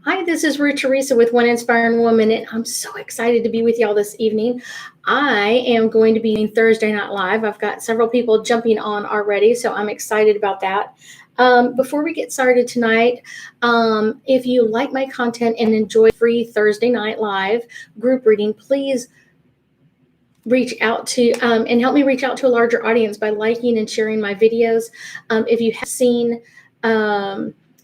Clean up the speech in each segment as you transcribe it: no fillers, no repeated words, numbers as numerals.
Hi, this is Ruth Theresa with One Inspiring Woman, and I'm so excited to be with y'all this evening. I am going to be doing Thursday Night Live. I've got several people jumping on already, so I'm excited about that. Before we get started tonight, if you like my content and enjoy free Thursday Night Live group reading, please reach out to and help me reach out to a larger audience by liking and sharing my videos. If you have seen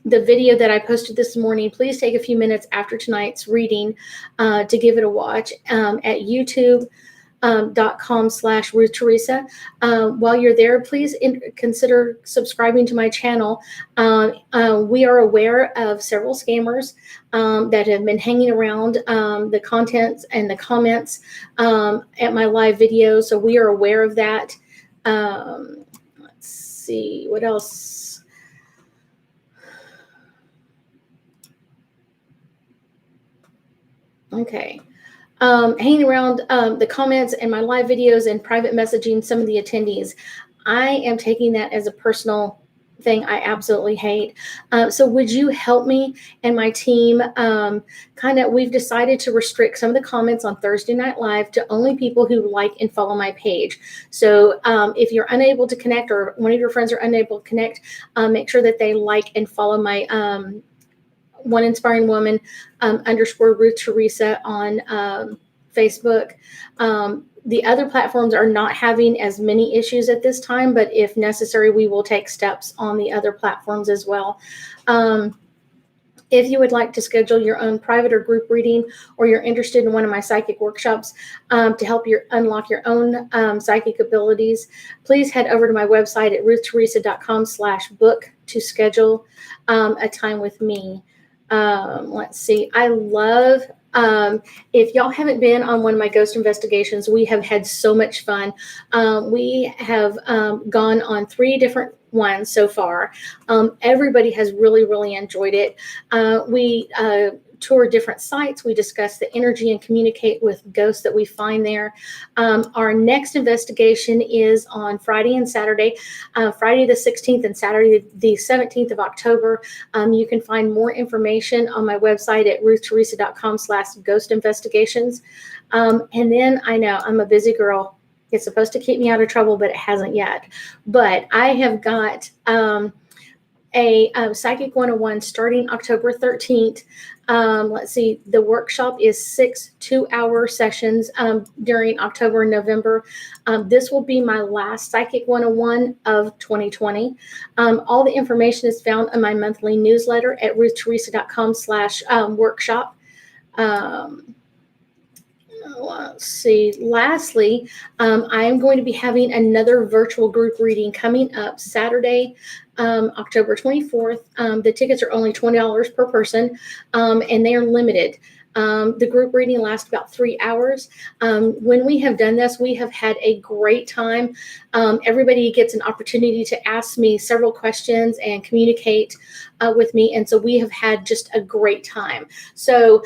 the video that I posted this morning, please take a few minutes after tonight's reading to give it a watch at youtube.com/Ruth Theresa. While you're there, please consider subscribing to my channel. We are aware of several scammers that have been hanging around the contents and the comments at my live videos, so we are aware of that. Let's see, what else? Okay. Hanging around the comments and my live videos and private messaging some of the attendees. I am taking that as a personal thing I absolutely hate. So would you help me and my team we've decided to restrict some of the comments on Thursday Night Live to only people who like and follow my page. So if you're unable to connect or one of your friends are unable to connect, make sure that they like and follow my One Inspiring Woman _ Ruth Theresa on Facebook. The other platforms are not having as many issues at this time, but if necessary, we will take steps on the other platforms as well. If you would like to schedule your own private or group reading, or you're interested in one of my psychic workshops to help you unlock your own psychic abilities, please head over to my website at ruththeresa.com/book to schedule a time with me. Let's see. I love, if y'all haven't been on one of my ghost investigations, we have had so much fun. We have gone on 3 different ones so far. Everybody has really, really enjoyed it. We tour different sites. We discuss the energy and communicate with ghosts that we find there. Our next investigation is on Friday and Saturday, Friday the 16th and Saturday the 17th of October. You can find more information on my website at ruththeresa.com/ghost investigations. And then I know I'm a busy girl. It's supposed to keep me out of trouble, but it hasn't yet. But I have got a Psychic 101 starting October 13th. Let's see, the workshop is 6 2-hour sessions during October and November. This will be my last Psychic 101 of 2020. All the information is found in my monthly newsletter at ruththeresa.com/workshop. Let's see. Lastly, I am going to be having another virtual group reading coming up Saturday, October 24th. The tickets are only $20 per person, and they are limited. The group reading lasts about 3 hours. When we have done this, we have had a great time. Everybody gets an opportunity to ask me several questions and communicate with me, and so we have had just a great time. So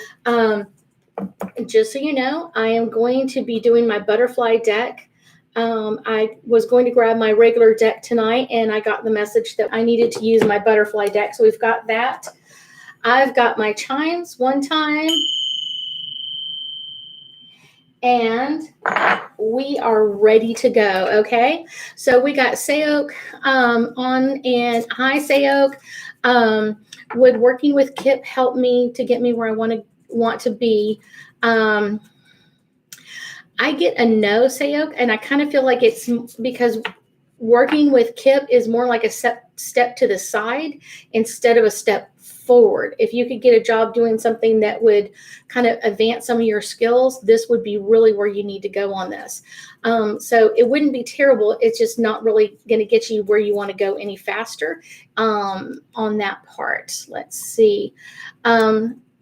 just so you know, I am going to be doing my butterfly deck. I was going to grab my regular deck tonight, and I got the message that I needed to use my butterfly deck. So we've got that. I've got my chimes one time. And we are ready to go, okay? So we got Sayok on, and hi, Sayok. Would working with Kip help me to get me where I want to be? I get a no, Sayok, and I kind of feel like it's because working with Kip is more like a step to the side instead of a step forward. If you could get a job doing something that would kind of advance some of your skills, this would be really where you need to go on this. So it wouldn't be terrible. It's just not really going to get you where you want to go any faster on that part. Let's see.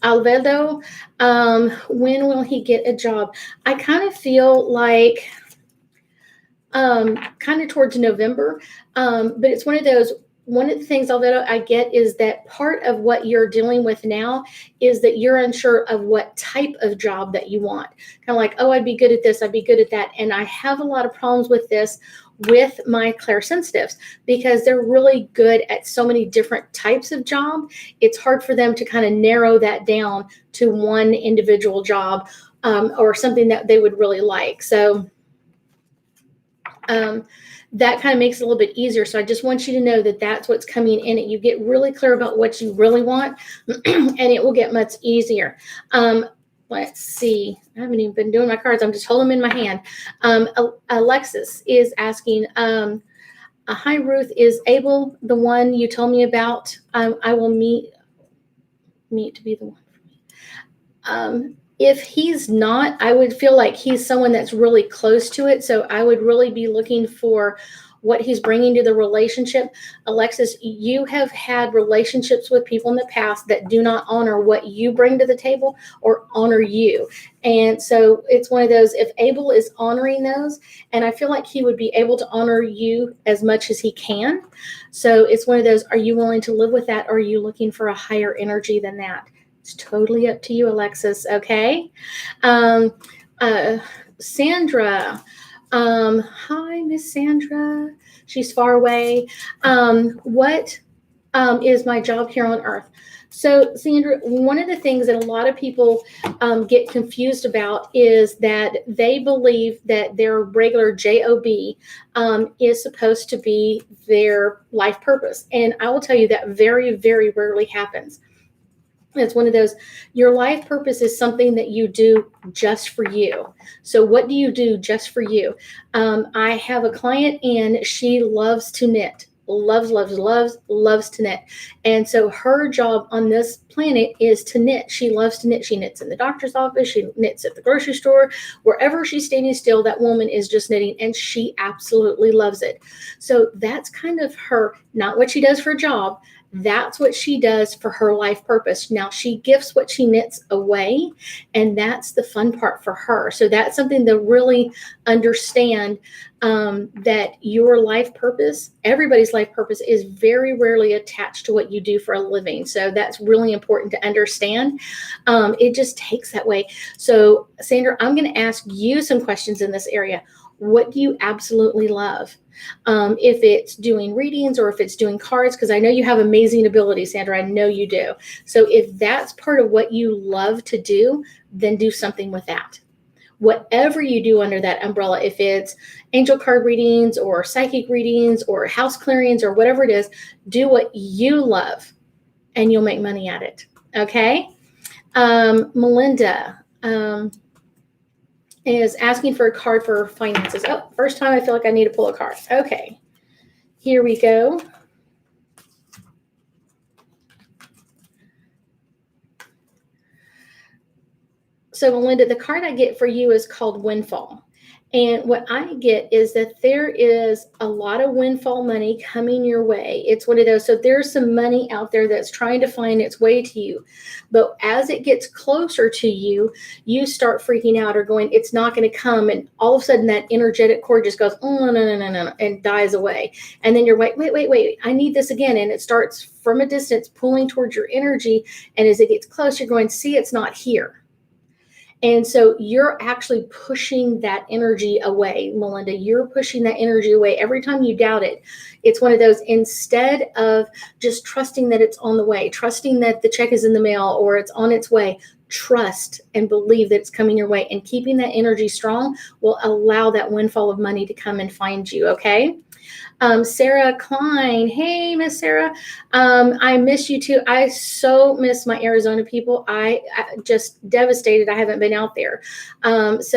Alvedo, when will he get a job? I kind of feel like kind of towards November, but it's one of those, one of the things, Alvedo, I get is that part of what you're dealing with now is that you're unsure of what type of job that you want. Kind of like, oh, I'd be good at this, I'd be good at that. And I have a lot of problems with this with my clairsensitives because they're really good at so many different types of job. It's hard for them to kind of narrow that down to one individual job or something that they would really like. So that kind of makes it a little bit easier. So I just want you to know that that's what's coming in it. You get really clear about what you really want and it will get much easier. Let's see. I haven't even been doing my cards. I'm just holding them in my hand. Alexis is asking, hi, Ruth, is Abel the one you told me about? I will meet to be the one for me. If he's not, I would feel like he's someone that's really close to it. So I would really be looking for what he's bringing to the relationship. Alexis, you have had relationships with people in the past that do not honor what you bring to the table or honor you. And so it's one of those, if Abel is honoring those, and I feel like he would be able to honor you as much as he can. So it's one of those, are you willing to live with that? Or are you looking for a higher energy than that? It's totally up to you, Alexis. Okay. Sandra. Hi, Miss Sandra. She's far away. What is my job here on earth? So, Sandra, one of the things that a lot of people get confused about is that they believe that their regular job is supposed to be their life purpose. And I will tell you that very, very rarely happens. It's one of those, your life purpose is something that you do just for you. So what do you do just for you? I have a client and she loves to knit, loves to knit. And so her job on this planet is to knit. She loves to knit. She knits in the doctor's office. She knits at the grocery store. Wherever she's standing still, that woman is just knitting and she absolutely loves it. So that's kind of her, not what she does for a job. That's what she does for her life purpose. Now she gifts what she knits away, and that's the fun part for her. So that's something to really understand, that your life purpose, everybody's life purpose, is very rarely attached to what you do for a living. So that's really important to understand. It just takes that way. So Sandra, I'm going to ask you some questions in this area. What do you absolutely love? If it's doing readings or if it's doing cards, because I know you have amazing ability, Sandra, I know you do. So if that's part of what you love to do, then do something with that. Whatever you do under that umbrella, if it's angel card readings or psychic readings or house clearings or whatever it is, do what you love and you'll make money at it. Okay. Melinda, is asking for a card for finances. Oh, first time I feel like I need to pull a card. Okay, here we go. So Melinda, the card I get for you is called Windfall. And what I get is that there is a lot of windfall money coming your way. It's one of those. So there's some money out there that's trying to find its way to you. But as it gets closer to you, you start freaking out or going, it's not going to come. And all of a sudden that energetic cord just goes, oh, no, and dies away. And then you're wait, I need this again. And it starts from a distance pulling towards your energy. And as it gets close, you're going, see, it's not here. And so you're actually pushing that energy away, Melinda. You're pushing that energy away. Every time you doubt it, it's one of those, instead of just trusting that it's on the way, trusting that the check is in the mail or it's on its way, trust and believe that it's coming your way. And keeping that energy strong will allow that windfall of money to come and find you, okay? Sarah Klein. Hey, Miss Sarah. I miss you too. I so miss my Arizona people. I just devastated. I haven't been out there. Let's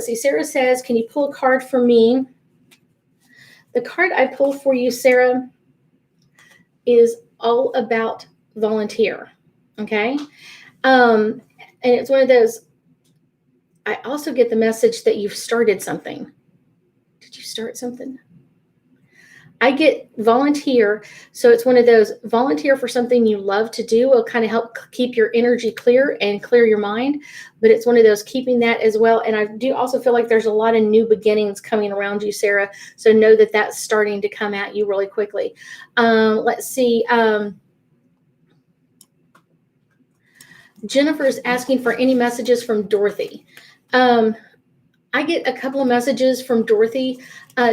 see. Sarah says, can you pull a card for me? The card I pulled for you, Sarah, is all about volunteer. Okay. And it's one of those, I also get the message that you've started something. Did you start something? I get volunteer. So it's one of those, volunteer for something you love to do will kind of help keep your energy clear and clear your mind. But it's one of those, keeping that as well. And I do also feel like there's a lot of new beginnings coming around you, Sarah. So know that that's starting to come at you really quickly. Let's see. Jennifer's asking for any messages from Dorothy. I get a couple of messages from Dorothy.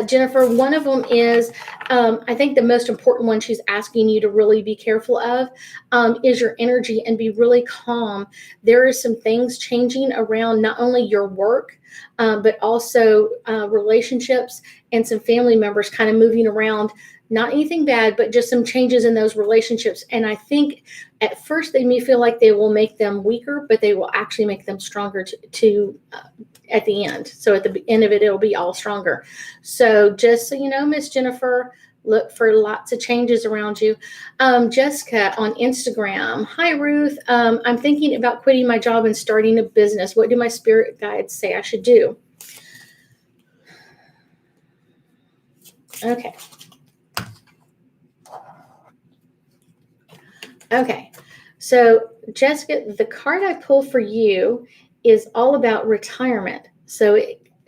Jennifer, one of them is, I think the most important one she's asking you to really be careful of is your energy and be really calm. There are some things changing around not only your work, but also relationships and some family members kind of moving around. Not anything bad, but just some changes in those relationships. And I think at first they may feel like they will make them weaker, but they will actually make them stronger to at the end. So at the end of it, it'll be all stronger. So just so you know, Miss Jennifer, look for lots of changes around you. Jessica on Instagram. Hi, Ruth. I'm thinking about quitting my job and starting a business. What do my spirit guides say I should do? Okay. Okay. So Jessica, the card I pulled for you is all about retirement. So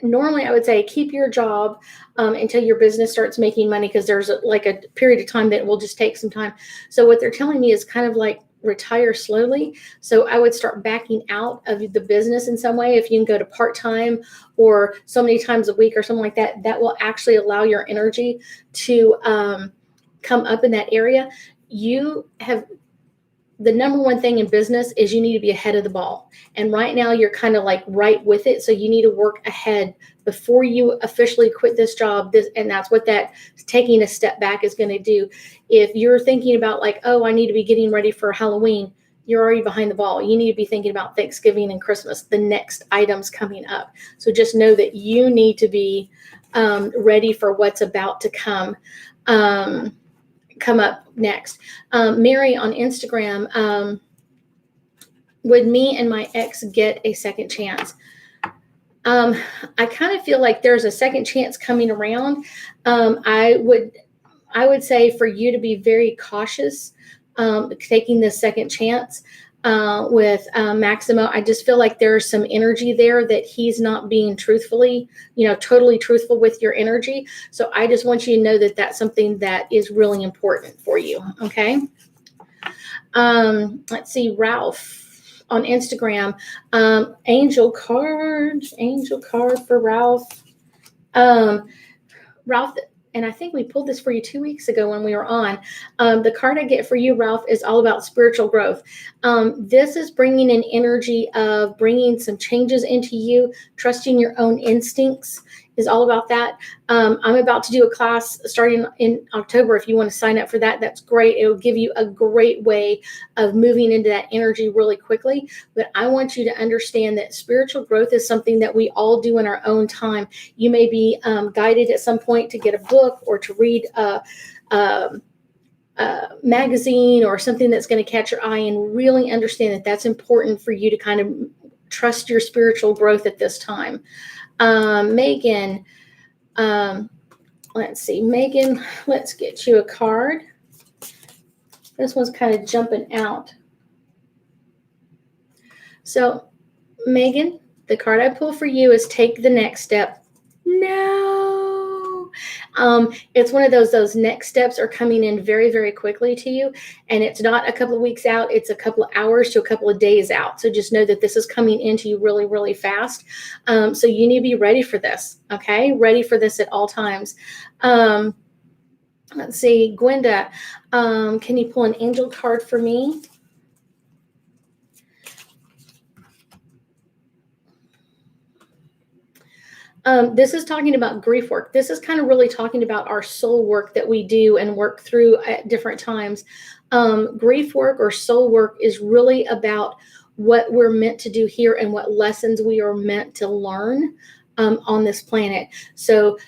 normally I would say keep your job until your business starts making money, because there's like a period of time that will just take some time. So what they're telling me is kind of like retire slowly. So I would start backing out of the business in some way. If you can go to part-time or so many times a week or something like that, that will actually allow your energy to come up in that area. You have the number one thing in business is you need to be ahead of the ball. And right now you're kind of like right with it. So you need to work ahead before you officially quit this job. And that's what that taking a step back is going to do. If you're thinking about like, oh, I need to be getting ready for Halloween, you're already behind the ball. You need to be thinking about Thanksgiving and Christmas, the next items coming up. So just know that you need to be ready for what's about to come up next. Mary on Instagram, would me and my ex get a second chance? I kind of feel like there's a second chance coming around. I would say for you to be very cautious taking this second chance with Maximo. I just feel like there's some energy there that he's not being totally truthful with your energy. So I just want you to know that that's something that is really important for you. Okay. Let's see, Ralph on Instagram, angel card for Ralph. Ralph, and I think we pulled this for you 2 weeks ago when we were on. The card I get for you, Ralph, is all about spiritual growth. This is bringing an energy of bringing some changes into you, trusting your own instincts is all about that. I'm about to do a class starting in October. If you want to sign up for that, that's great. It'll give you a great way of moving into that energy really quickly. But I want you to understand that spiritual growth is something that we all do in our own time. You may be guided at some point to get a book or to read a magazine or something that's going to catch your eye, and really understand that that's important for you to kind of trust your spiritual growth at this time. Megan, let's see, Megan, let's get you a card. This one's kind of jumping out. So, Megan, the card I pull for you is take the next step. No. It's one of those next steps are coming in very, very quickly to you. And it's not a couple of weeks out. It's a couple of hours to a couple of days out. So just know that this is coming into you really, really fast. So you need to be ready for this. Okay. Ready for this at all times. Let's see, Gwenda, can you pull an angel card for me? This is talking about grief work. This is kind of really talking about our soul work that we do and work through at different times. Grief work or soul work is really about what we're meant to do here and what lessons we are meant to learn on this planet. So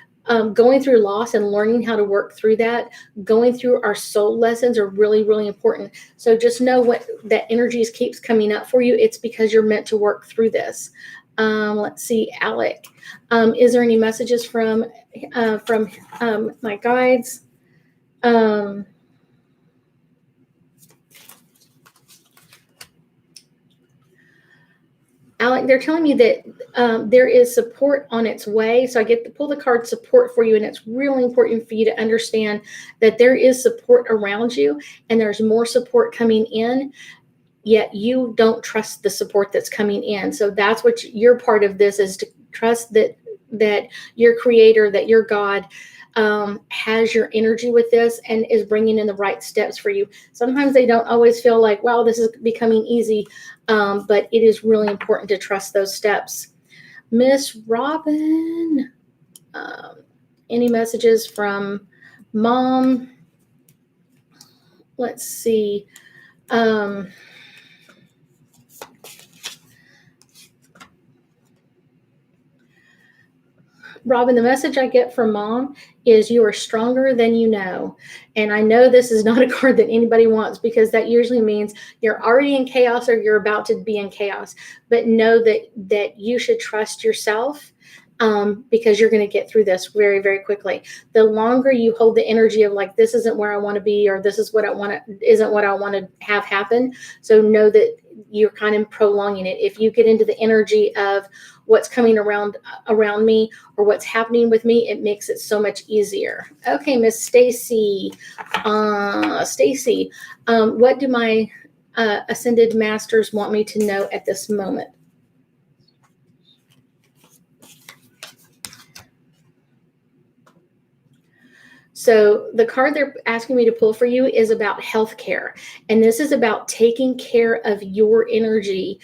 going through loss and learning how to work through that, going through our soul lessons are really, really important. So just know what that energy keeps coming up for you. It's because you're meant to work through this. Let's see, Alec. Is there any messages from my guides? Alec, they're telling me that there is support on its way. So I get to pull the card support for you, and it's really important for you to understand that there is support around you, and there's more support coming in. Yet you don't trust the support that's coming in. So that's what your part of this is, to Trust that your creator, that your God has your energy with this and is bringing in the right steps for you. Sometimes they don't always feel like, wow, this is becoming easy, but it is really important to trust those steps. Miss Robin, any messages from Mom? Let's see. Robin, the message I get from Mom is you are stronger than you know. And I know this is not a card that anybody wants, because that usually means you're already in chaos or you're about to be in chaos. But know that you should trust yourself, because you're going to get through this very, very quickly. The longer you hold the energy of like, this isn't where I want to be, or this is what I want to, isn't what I want to have happen. So know that you're kind of prolonging it. If you get into the energy of what's coming around me or what's happening with me, it makes it so much easier. Okay, Miss Stacy. Stacy, what do my ascended masters want me to know at this moment? So the card they're asking me to pull for you is about healthcare. And this is about taking care of your energy,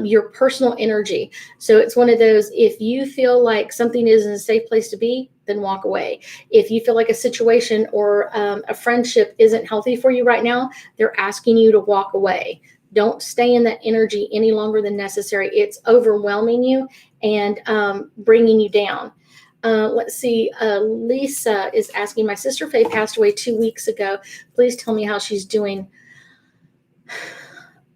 your personal energy. So it's one of those, if you feel like something isn't a safe place to be, then walk away. If you feel like a situation or a friendship isn't healthy for you right now, they're asking you to walk away. Don't stay in that energy any longer than necessary. It's overwhelming you and bringing you down. Let's see. Lisa is asking, my sister Faye passed away 2 weeks ago. Please tell me how she's doing.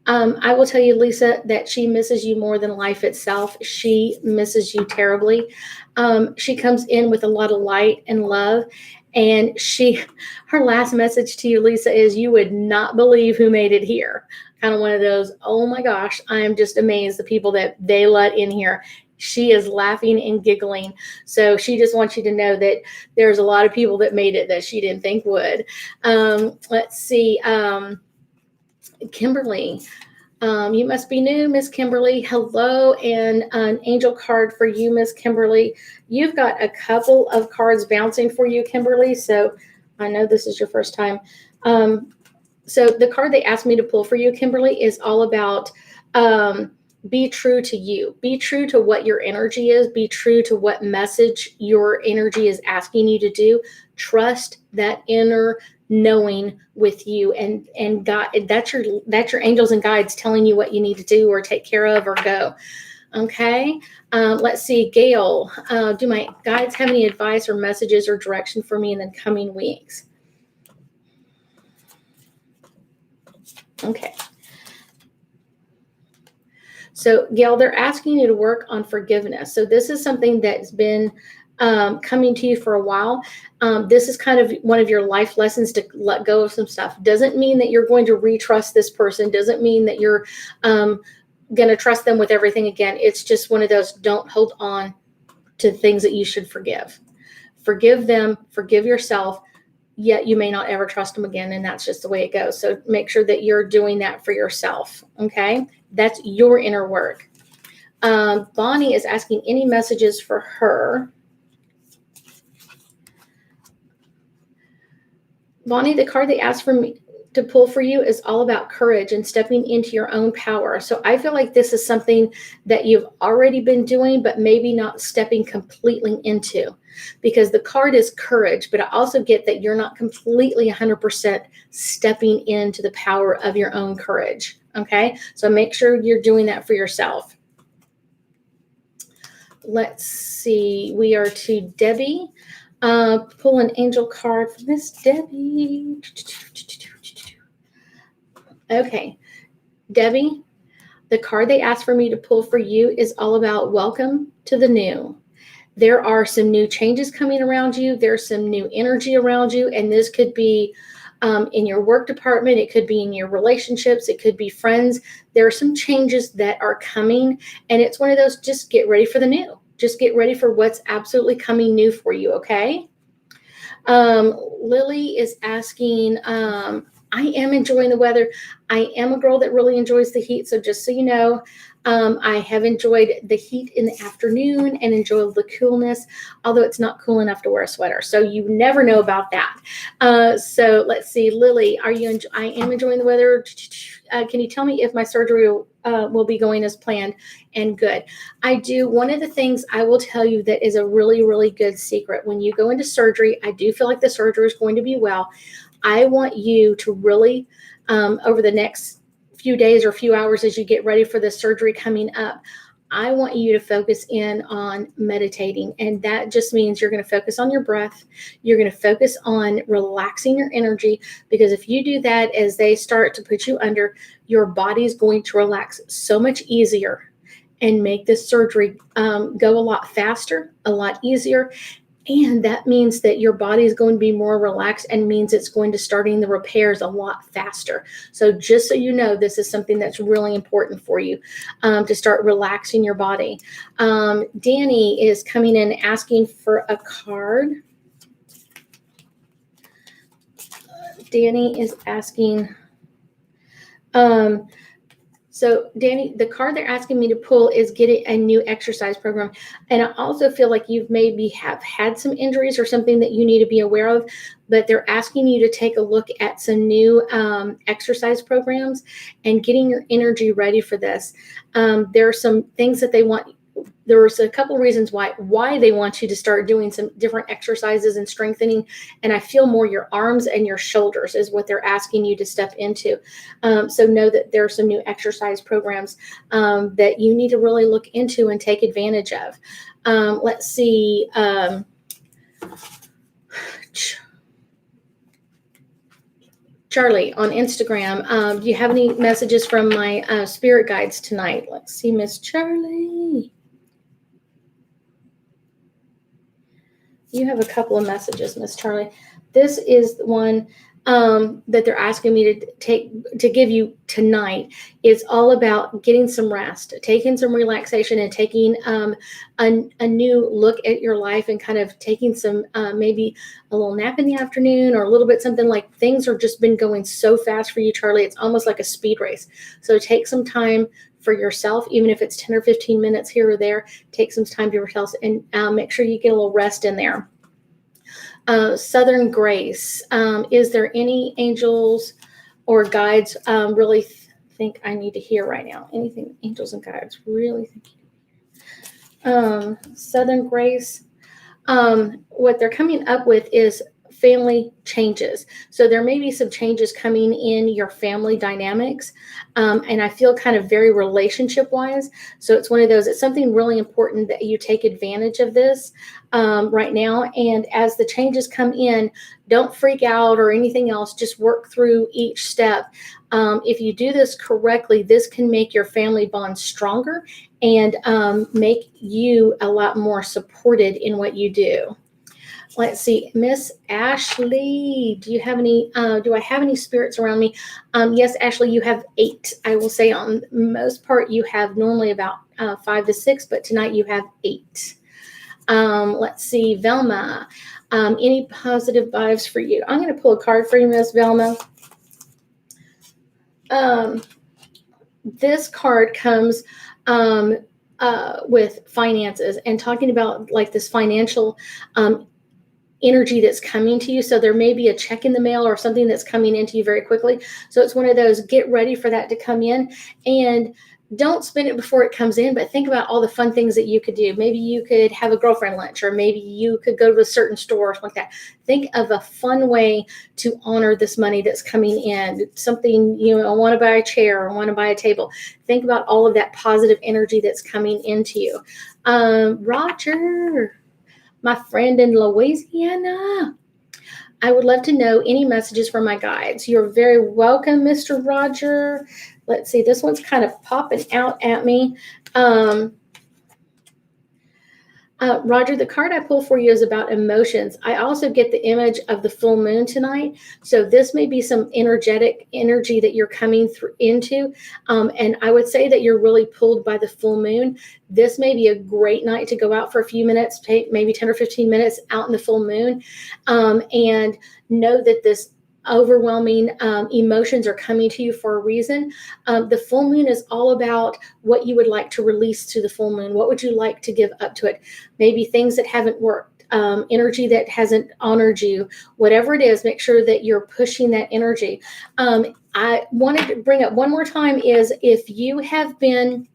I will tell you, Lisa, that she misses you more than life itself. She misses you terribly. She comes in with a lot of light and love. And her last message to you, Lisa, is you would not believe who made it here. Kind of one of those, oh my gosh, I am just amazed the people that they let in here. She is laughing and giggling. So she just wants you to know that there's a lot of people that made it that she didn't think would. Let's see. Kimberly, you must be new, Miss Kimberly. Hello, and an angel card for you, Miss Kimberly. You've got a couple of cards bouncing for you, Kimberly. So I know this is your first time. So the card they asked me to pull for you, Kimberly, is all about be true to you. Be true to what your energy is. Be true to what message your energy is asking you to do. Trust that inner knowing with you, and God, that's your angels and guides telling you what you need to do or take care of or go. Okay. Let's see, Gail. Do my guides have any advice or messages or direction for me in the coming weeks? Okay. So, Gail, they're asking you to work on forgiveness. So this is something that's been coming to you for a while. This is kind of one of your life lessons to let go of some stuff. Doesn't mean that you're going to retrust this person. Doesn't mean that you're going to trust them with everything again. It's just one of those, don't hold on to things that you should forgive. Forgive them, forgive yourself, yet you may not ever trust them again. And that's just the way it goes. So make sure that you're doing that for yourself. Okay. That's your inner work. Bonnie is asking any messages for her. Bonnie, the card they asked for me to pull for you is all about courage and stepping into your own power. So I feel like this is something that you've already been doing, but maybe not stepping completely into, because the card is courage, but I also get that you're not completely 100% stepping into the power of your own courage. Okay. So make sure you're doing that for yourself. Let's see. We are to Debbie. Pull an angel card for Miss Debbie. Okay, Debbie, the card they asked for me to pull for you is all about welcome to the new. There are some new changes coming around you. There's some new energy around you, and this could be in your work department. It could be in your relationships. It could be friends. There are some changes that are coming, and it's one of those, just get ready for the new. Just get ready for what's absolutely coming new for you, okay? Lily is asking, I am enjoying the weather. I am a girl that really enjoys the heat. So just so you know, I have enjoyed the heat in the afternoon and enjoyed the coolness, although it's not cool enough to wear a sweater. So you never know about that. So let's see, Lily, I am enjoying the weather. Can you tell me if my surgery will be going as planned and good? I do. One of the things I will tell you that is a really, really good secret. When you go into surgery, I do feel like the surgery is going to be well. I want you to really, over the next few days or few hours as you get ready for the surgery coming up, I want you to focus in on meditating. And that just means you're going to focus on your breath. You're going to focus on relaxing your energy, because if you do that, as they start to put you under, your body's going to relax so much easier and make this surgery go a lot faster, a lot easier. And that means that your body is going to be more relaxed, and means it's going to starting the repairs a lot faster. So just so you know, this is something that's really important for you, to start relaxing your body. Danny is coming in asking for a card. Danny is asking, so Danny, the card they're asking me to pull is getting a new exercise program. And I also feel like you've maybe have had some injuries or something that you need to be aware of, but they're asking you to take a look at some new exercise programs and getting your energy ready for this. There are some things that they want. There's a couple reasons why they want you to start doing some different exercises and strengthening. And I feel more your arms and your shoulders is what they're asking you to step into. So know that there are some new exercise programs that you need to really look into and take advantage of. Let's see. Charlie on Instagram, do you have any messages from my spirit guides tonight? Let's see, Miss Charlie. You have a couple of messages, Miss Charlie. This is the one that they're asking me to give you tonight. It's all about getting some rest, taking some relaxation, and taking a new look at your life, and kind of taking some maybe a little nap in the afternoon, or a little bit something like, things have just been going so fast for you, Charlie. It's almost like a speed race. So take some time for yourself, even if it's 10 or 15 minutes here or there. Take some time to yourself, and make sure you get a little rest in there. Southern Grace, is there any angels or guides really think I need to hear right now? Anything angels and guides really think you Southern Grace, what they're coming up with is family changes. So there may be some changes coming in your family dynamics. And I feel kind of very relationship wise. So it's one of those, it's something really important that you take advantage of this right now. And as the changes come in, don't freak out or anything else. Just work through each step. If you do this correctly, this can make your family bond stronger and make you a lot more supported in what you do. Let's see, Miss Ashley, do I have any spirits around me? Yes, Ashley, you have 8. I will say on most part, you have normally about 5 to 6, but tonight you have 8. Let's see, Velma, any positive vibes for you? I'm going to pull a card for you, Miss Velma. This card comes with finances and talking about like this financial energy that's coming to you. So there may be a check in the mail or something that's coming into you very quickly. So it's one of those, get ready for that to come in, and don't spend it before it comes in, but think about all the fun things that you could do. Maybe you could have a girlfriend lunch, or maybe you could go to a certain store or something like that. Think of a fun way to honor this money that's coming in. Something, I want to buy a chair, or I want to buy a table. Think about all of that positive energy that's coming into you. Roger, my friend in Louisiana, I would love to know any messages from my guides. You're very welcome, Mr. Roger. Let's see, this one's kind of popping out at me. Roger, the card I pull for you is about emotions. I also get the image of the full moon tonight. So this may be some energetic energy that you're coming through into. And I would say that you're really pulled by the full moon. This may be a great night to go out for a few minutes, take maybe 10 or 15 minutes out in the full moon. And know that this overwhelming emotions are coming to you for a reason. The full moon is all about what you would like to release to the full moon. What would you like to give up to it? Maybe things that haven't worked, energy that hasn't honored you, whatever it is, make sure that you're pushing that energy. I wanted to bring up one more time is if you have been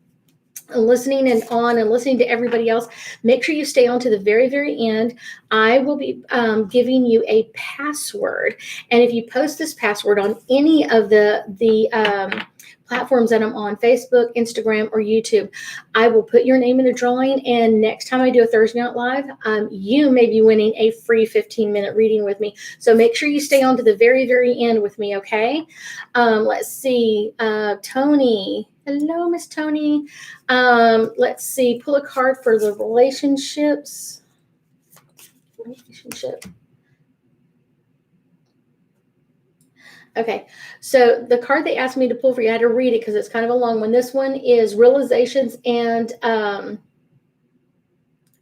listening and listening to everybody else, make sure you stay on to the very, very end. I will be giving you a password. And if you post this password on any of the platforms that I'm on, Facebook, Instagram, or YouTube, I will put your name in a drawing. And next time I do a Thursday Night Live, you may be winning a free 15-minute reading with me. So make sure you stay on to the very, very end with me, okay? Let's see. Tony. Hello, Miss Tony. Let's see. Pull a card for the relationships. Relationship. Okay, so the card they asked me to pull for you, I had to read it because it's kind of a long one. This one is realizations and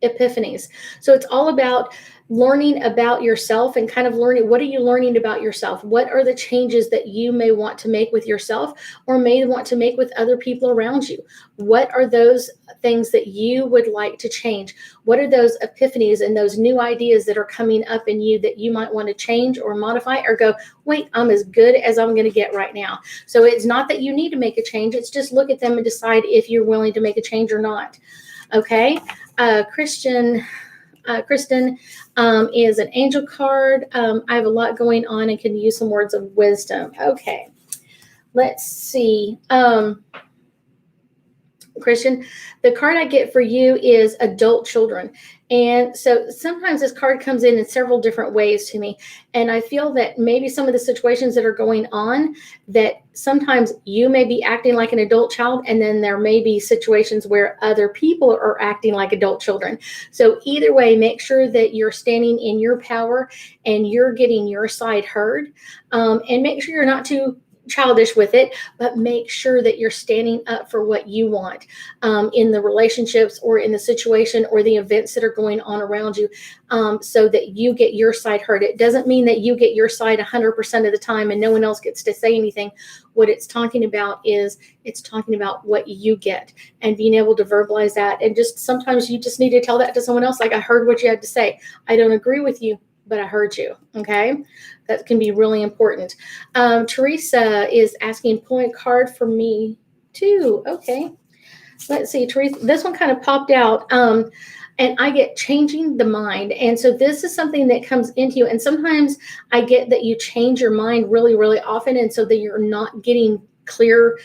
epiphanies. So it's all about learning about yourself and kind of learning, what are you learning about yourself? What are the changes that you may want to make with yourself or may want to make with other people around you? What are those things that you would like to change? What are those epiphanies and those new ideas that are coming up in you that you might want to change or modify or go, wait, I'm as good as I'm going to get right now. So it's not that you need to make a change. It's just look at them and decide if you're willing to make a change or not. Okay. Kristen is an angel card. I have a lot going on and can use some words of wisdom. Okay, let's see. Christian, the card I get for you is adult children. And so sometimes this card comes in several different ways to me. And I feel that maybe some of the situations that are going on, that sometimes you may be acting like an adult child, and then there may be situations where other people are acting like adult children. So either way, make sure that you're standing in your power and you're getting your side heard. And make sure you're not too childish with it, but make sure that you're standing up for what you want in the relationships or in the situation or the events that are going on around you, so that you get your side heard. It doesn't mean that you get your side 100% of the time and no one else gets to say anything. What it's talking about is it's talking about what you get and being able to verbalize that. And just sometimes you just need to tell that to someone else. Like, I heard what you had to say. I don't agree with you, but I heard you. Okay. That can be really important. Teresa is asking, pulling a card for me too. Okay. Let's see, Teresa, this one kind of popped out. And I get changing the mind. And so this is something that comes into you. And sometimes I get that you change your mind really, really often. And so that you're not getting clear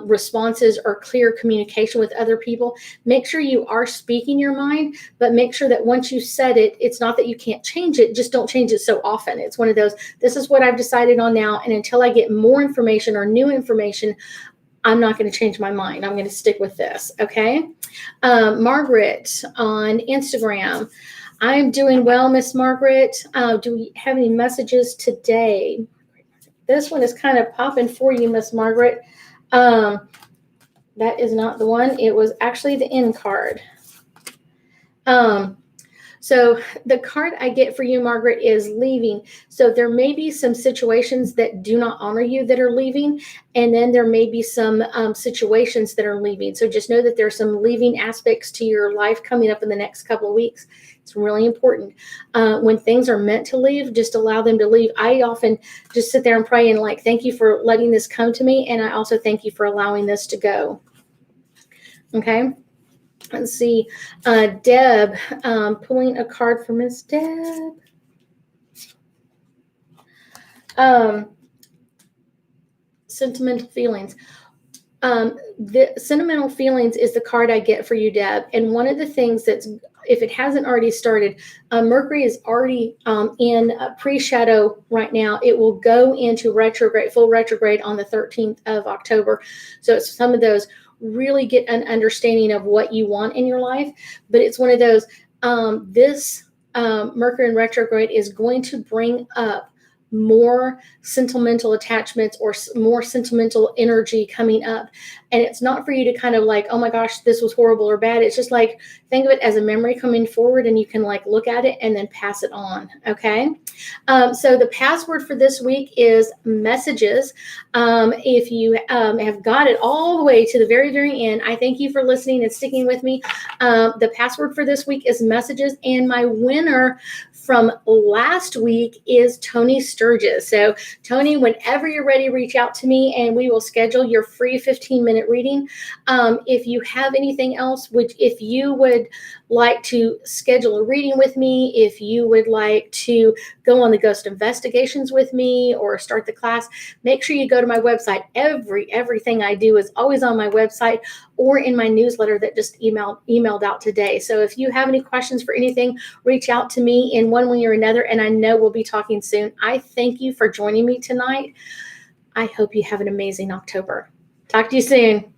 responses or clear communication with other people. Make sure you are speaking your mind, but make sure that once you said it, it's not that you can't change it, just don't change it so often. It's one of those, this is what I've decided on now, and until I get more information or new information, I'm not going to change my mind. I'm going to stick with this. Okay. Margaret on Instagram. I'm doing well, Miss Margaret. Do we have any messages today? This one is kind of popping for you, Miss Margaret. That is not the one. It was actually the end card. So the card I get for you, Margaret, is leaving. So there may be some situations that do not honor you that are leaving. And then there may be some situations that are leaving. So just know that there's some leaving aspects to your life coming up in the next couple of weeks. It's really important. When things are meant to leave, just allow them to leave. I often just sit there and pray and like, thank you for letting this come to me. And I also thank you for allowing this to go. Okay. Let's see. Deb, pulling a card for Miss Deb. Sentimental feelings. The sentimental feelings is the card I get for you, Deb. And one of the things that's, if it hasn't already started, Mercury is already in pre-shadow right now. It will go into retrograde, full retrograde on the 13th of October. So it's some of those really get an understanding of what you want in your life. But it's one of those, this Mercury in retrograde is going to bring up more sentimental attachments or more sentimental energy coming up. And it's not for you to kind of like, oh my gosh, this was horrible or bad. It's just like, think of it as a memory coming forward, and you can like look at it and then pass it on. Okay. So the password for this week is messages. If you have got it all the way to the very, very end, I thank you for listening and sticking with me. The password for this week is messages, and my winner from last week is Tony Sturgis. So Tony, whenever you're ready, reach out to me and we will schedule your free 15-minute reading. If you have anything else, if you would like to schedule a reading with me, if you would like to go on the ghost investigations with me or start the class, make sure you go to my website. Everything I do is always on my website or in my newsletter that just emailed out today. So if you have any questions for anything, reach out to me in one way or another, and I know we'll be talking soon. I thank you for joining me tonight. I hope you have an amazing October. Talk to you soon.